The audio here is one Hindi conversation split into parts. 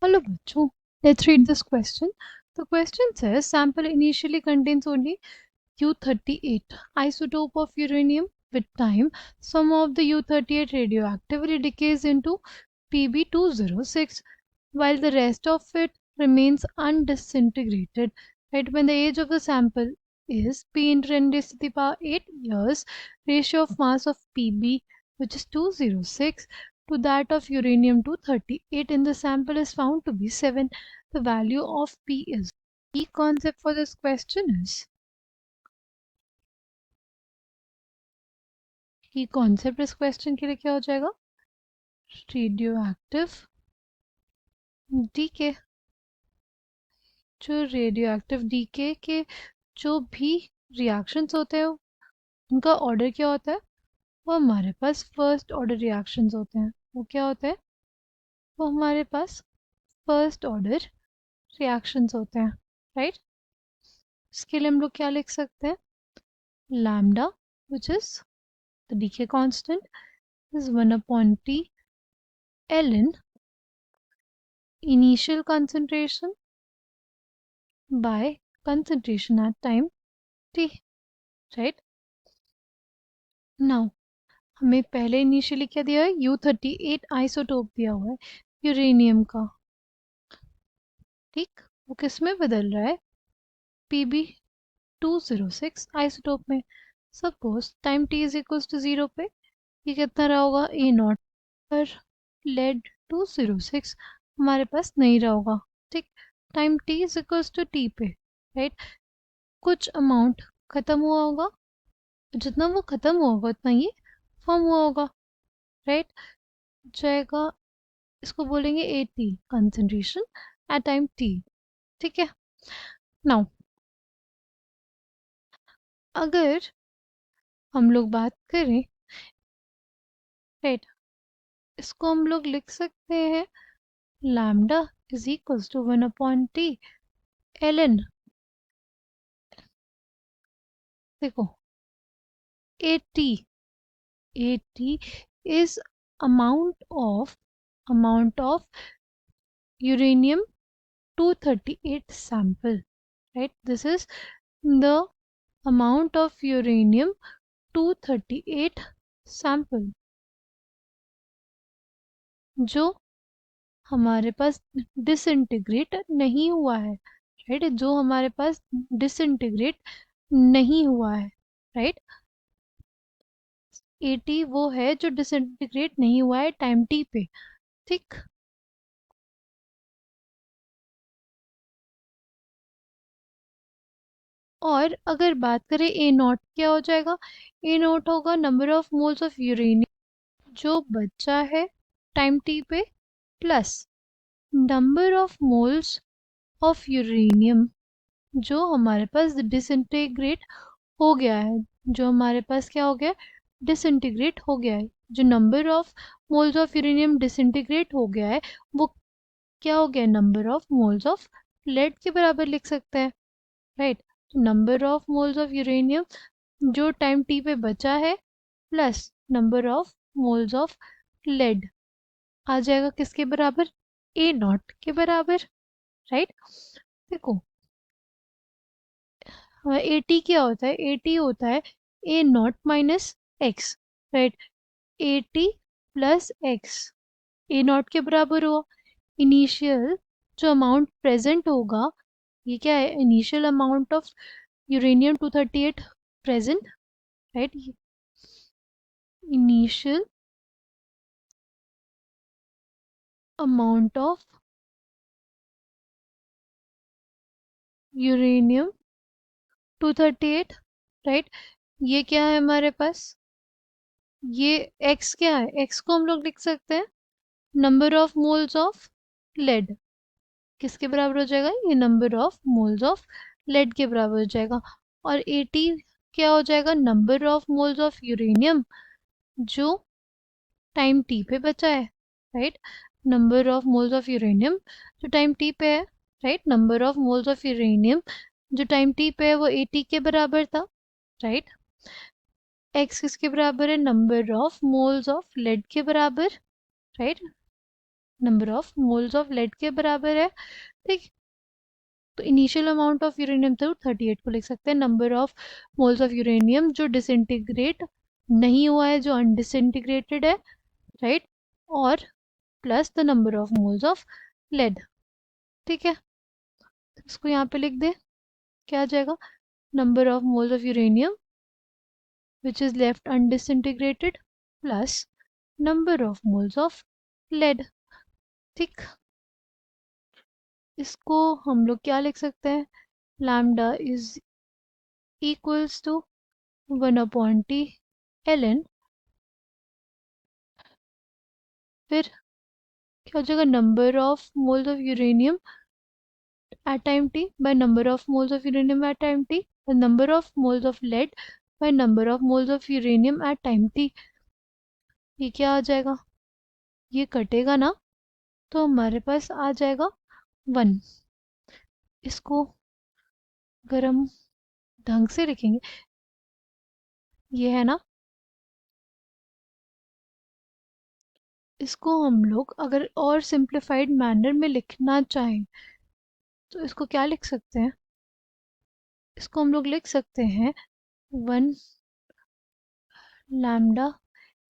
Hello, bachcho. Let's read this question. The question says sample initially contains only U-38 isotope of uranium. With time, some of the U-38 radioactivity decays into Pb-206, while the rest of it remains undisintegrated. Right, when the age of the sample is P into 10 raised to the power 8 years, ratio of mass of Pb, which is 206, to that of uranium-238 in the sample is found to be 7. The value of P is. Key concept for this question is कि कॉन्सेप्ट इस क्वेश्चन के लिए क्या हो जाएगा, रेडियो एक्टिव डीके। जो रेडियो एक्टिव डीके के जो भी रिएक्शंस होते हैं उनका ऑर्डर क्या होता है, वो हमारे पास फर्स्ट ऑर्डर रिएक्शंस होते हैं। वो क्या होते हैं, वो हमारे पास फर्स्ट ऑर्डर रिएक्शंस होते हैं। राइट, इसके लिए हम लोग क्या लिख सकते हैं, lambda which is the decay constant is 1/T ln initial concentration by concentration at time t. Right, now हमें पहले इनिशियली क्या दिया है, U-38 आइसोटोप दिया हुआ है यूरेनियम का। ठीक, वो किस में बदल रहा है, Pb-206 आइसोटोप में। Suppose time t is equal to 0 पे ये कितना रहा होगा, A0 पर लेड 206 हमारे पास नहीं रहा होगा। ठीक, time t is equal to t पे राइट, कुछ अमाउंट खत्म हुआ होगा, जितना वो खत्म हुआ होगा उतना ये फॉर्म हुआ होगा। राइट, जाएगा, इसको बोलेंगे AT concentration at time t। ठीक है, नाउ अगर हम लोग बात करें, राइट, इसको हम लोग लिख सकते हैं lambda is equals to 1/T ln, देखो AT is amount of uranium 238 sample. Right, this is the amount of uranium 238 sample जो हमारे पास डिसइंटीग्रेट नहीं हुआ है। राइट, जो हमारे पास डिसइंटीग्रेट नहीं हुआ है। राइट, AT वो है जो डिसइंटीग्रेट नहीं हुआ है टाइम t पे। ठीक, और अगर बात करें A0 क्या हो जाएगा, A0 होगा number of moles of uranium जो बचा है टाइम t पे, plus number of moles of uranium जो हमारे पास डिसइंटीग्रेट हो गया है, जो हमारे पास क्या हो गया, डिसइंटीग्रेट हो गया है। जो number of moles of uranium disintegrate हो गया है वो क्या हो गया, number of moles of lead के बराबर लिख सकते हैं। Right, number of moles of uranium जो टाइम t पे बचा है plus number of moles of lead आ जाएगा किसके बराबर, A0 के बराबर। राइट, देखो AT क्या होता है, AT होता है A0 minus x. Right, AT plus x A0 के बराबर हुआ। इनिशियल जो अमाउंट प्रेजेंट होगा ये क्या है, initial amount of uranium 238 present. Right, initial amount of uranium 238। Right, ये क्या है हमारे पास, ये x क्या है, x को हम लोग लिख सकते हैं number of moles of lead. किसके बराबर हो जाएगा, ये number of moles of lead के बराबर हो जाएगा। और AT क्या हो जाएगा, number of moles of uranium जो टाइम t पे बचा है। Right, number of moles of uranium जो टाइम t पे है। Right, number of moles of uranium जो टाइम t पे है वो AT के बराबर था। राइट, x किसके बराबर है, number of moles of lead के बराबर। Right, number of moles of lead के बराबर है। ठीक, तो इनिशियल अमाउंट ऑफ यूरेनियम था 38 को लिख सकते हैं number of moles of uranium जो डिसइंटीग्रेट नहीं हुआ है, जो अनडिसइंटीग्रेटेड है, राइट, और plus the number of moles of lead. ठीक है, इसको यहाँ पे लिख दे, क्या आ जाएगा, number of moles of uranium which is left undisintegrated plus number of moles of lead. ठीक, इसको हम लोग क्या लिख सकते हैं, lambda is equals to 1/T ln, फिर क्या हो जाएगा, number of moles of uranium at time t by number of moles of uranium at time t, the number of moles of lead by number of moles of uranium at time t। ये क्या आ जाएगा, ये कटेगा ना, तो हमारे पास आ जाएगा 1। इसको अगर हम ढंग से लिखेंगे, ये है ना, इसको हम लोग अगर और सिंप्लीफाइड मैनर में लिखना चाहें तो इसको क्या लिख सकते हैं, इसको हम लोग लिख सकते हैं 1 lambda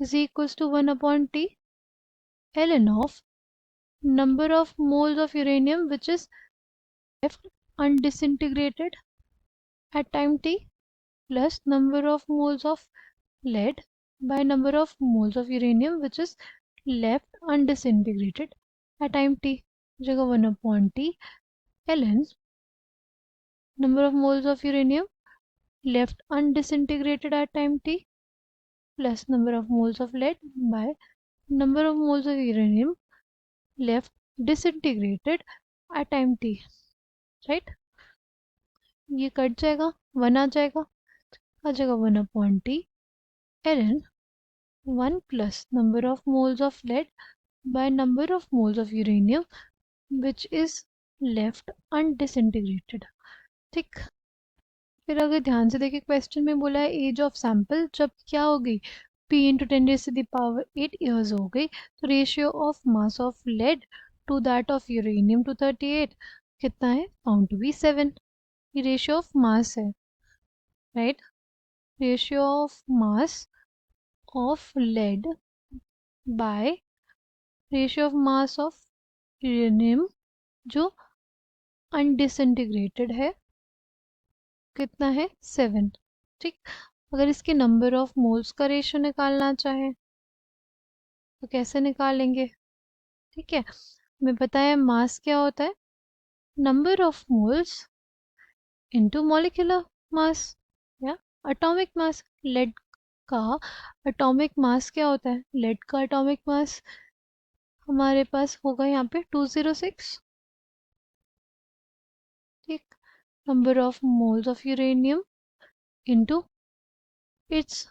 is equals to 1/T ln of number of moles of uranium which is left undisintegrated at time t plus number of moles of lead by number of moles of uranium which is left undisintegrated at time t, जगह 1/T ln number of moles of uranium left undisintegrated at time t plus number of moles of lead by number of moles of uranium left disintegrated at time t, right. ये कट जाएगा, 1 आ जाएगा, आ जाएगा 1/T ln 1 plus number of moles of lead by number of moles of uranium which is left undisintegrated। ठीक, फिर अगर ध्यान से देखिए क्वेश्चन में बोला है एज ऑफ सैंपल जब क्या हो गई, p इंटू 10⁸ 8 हो गई, तो ratio of mass of lead to that of uranium 238 कितना है, फाउंड टू बी 7। ये रेशियो ऑफ मास है, right, ratio of mass of led by ratio of mass of uranium जो अनडिसइंटीग्रेटेड है, कितना है, 7। ठीक, अगर इसके नंबर ऑफ मोल्स का रेशियो निकालना चाहे तो कैसे निकालेंगे। ठीक है, हमें पता है मास क्या होता है, number of moles into molecular mass या एटॉमिक मास। लेड का एटॉमिक मास क्या होता है, लेड का एटॉमिक मास हमारे पास होगा यहाँ पे 206। ठीक, number of moles of uranium into its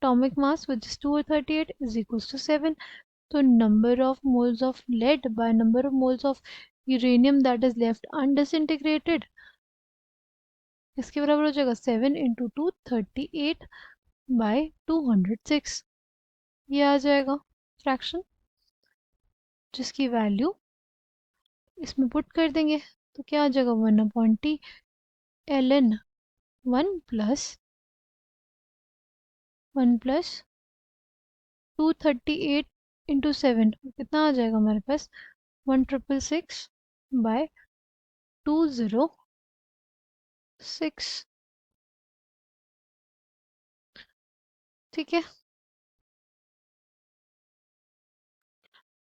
atomic mass which is 238 is equals to 7। तो number of moles of lead by number of moles of uranium that is left undisintegrated इसके बराबर हो जाएगा 7 इंटू 238 बाई 206। ये आ जाएगा फ्रैक्शन जिसकी वैल्यू इसमें पुट कर देंगे तो क्या आ जाएगा 1/T ln 1 प्लस 238 इंटू 7 कितना आ जाएगा हमारे पास 1666 बाय 206। ठीक है,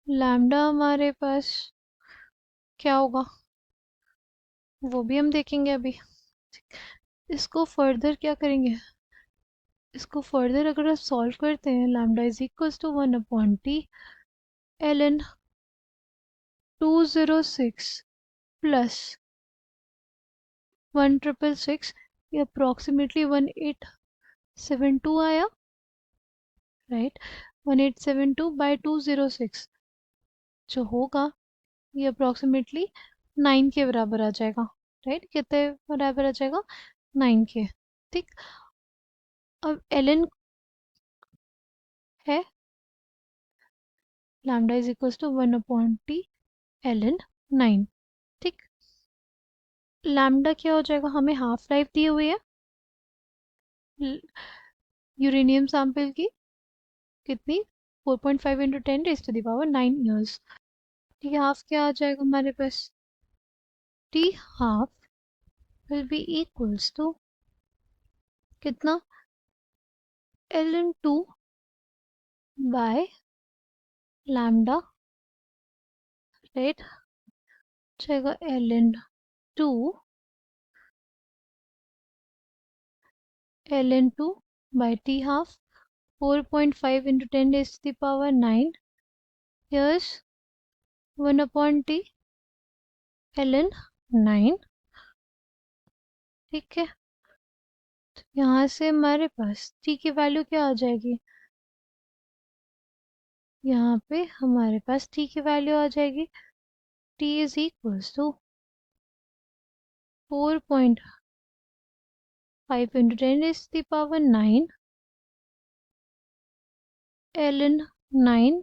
लैम्डा हमारे पास क्या होगा वो भी हम देखेंगे अभी। इसको फर्दर क्या करेंगे, इसको फर्दर अगर आप सॉल्व करते हैं lambda is equals to 1/T ln 206 plus 1666, ये अप्रॉक्सीमेटली 1872 आया, राइट, 1872 बाय 206 जो होगा ये अप्रॉक्सीमेटली 9 के बराबर आ जाएगा, राइट, कितने बराबर आ जाएगा, 9 के। ठीक, अब ln है lambda is equal to 1/t ln 9। ठीक, लैम्डा क्या हो जाएगा, हमें हाफ लाइफ दी हुई है यूरेनियम सैंपल की, कितनी 4.5 इंटू 10⁻⁹ ईयर्स। ठीक है, हाफ क्या आ जाएगा हमारे पास, t half will be equals to कितना, ln 2 बाय लैम्डा, राइट, जाएगा ln 2 by t half 4.5 into 10⁻⁹ years 1/t ln 9। ठीक है, तो यहाँ से हमारे पास t की वैल्यू क्या आ जाएगी, यहाँ पे हमारे पास t की वैल्यू आ जाएगी, t is equals to 4.5 into 10⁻⁹ ln 9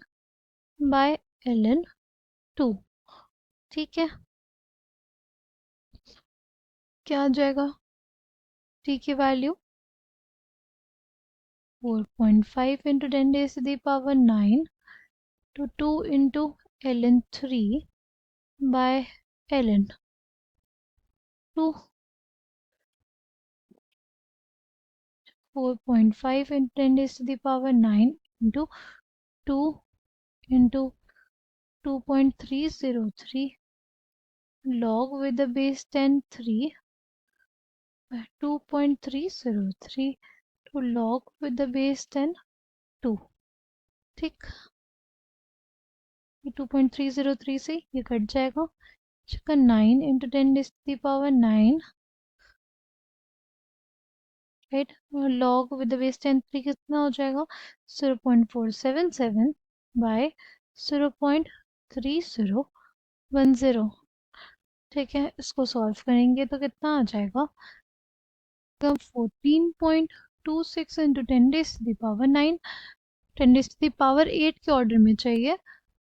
by ln 2। ठीक है, क्या आ जाएगा t की value 4.5 into 10⁻⁹ to 2 into ln 3 by ln 2, 4.5 into 10⁻⁹ into 2 into 2.303 log with the base 10 3 by 2.303 to log with the base 10 2। ठीक, ये 2.303 से ये कट जाएगा, 9 into 10⁻⁹, right, log with the base 10 3 कितना हो जाएगा, 0.477 बाय 0.3010। ठीक है, इसको सॉल्व करेंगे तो कितना आ जाएगा, 14.26 इंटू 10⁻⁹ 10⁻⁸ के ऑर्डर में चाहिए,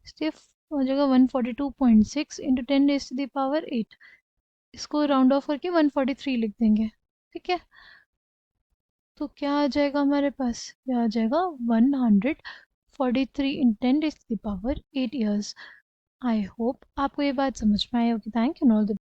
इसलिए हो जाएगा 142.6 इंटू 10⁻⁸। इसको राउंड ऑफ करके 143 लिख देंगे। ठीक है, तो क्या आ जाएगा हमारे पास, क्या आ जाएगा 143 इन 10⁸ ईयर्स। आई होप आपको ये बात समझ में आई होगी। Thank you, all the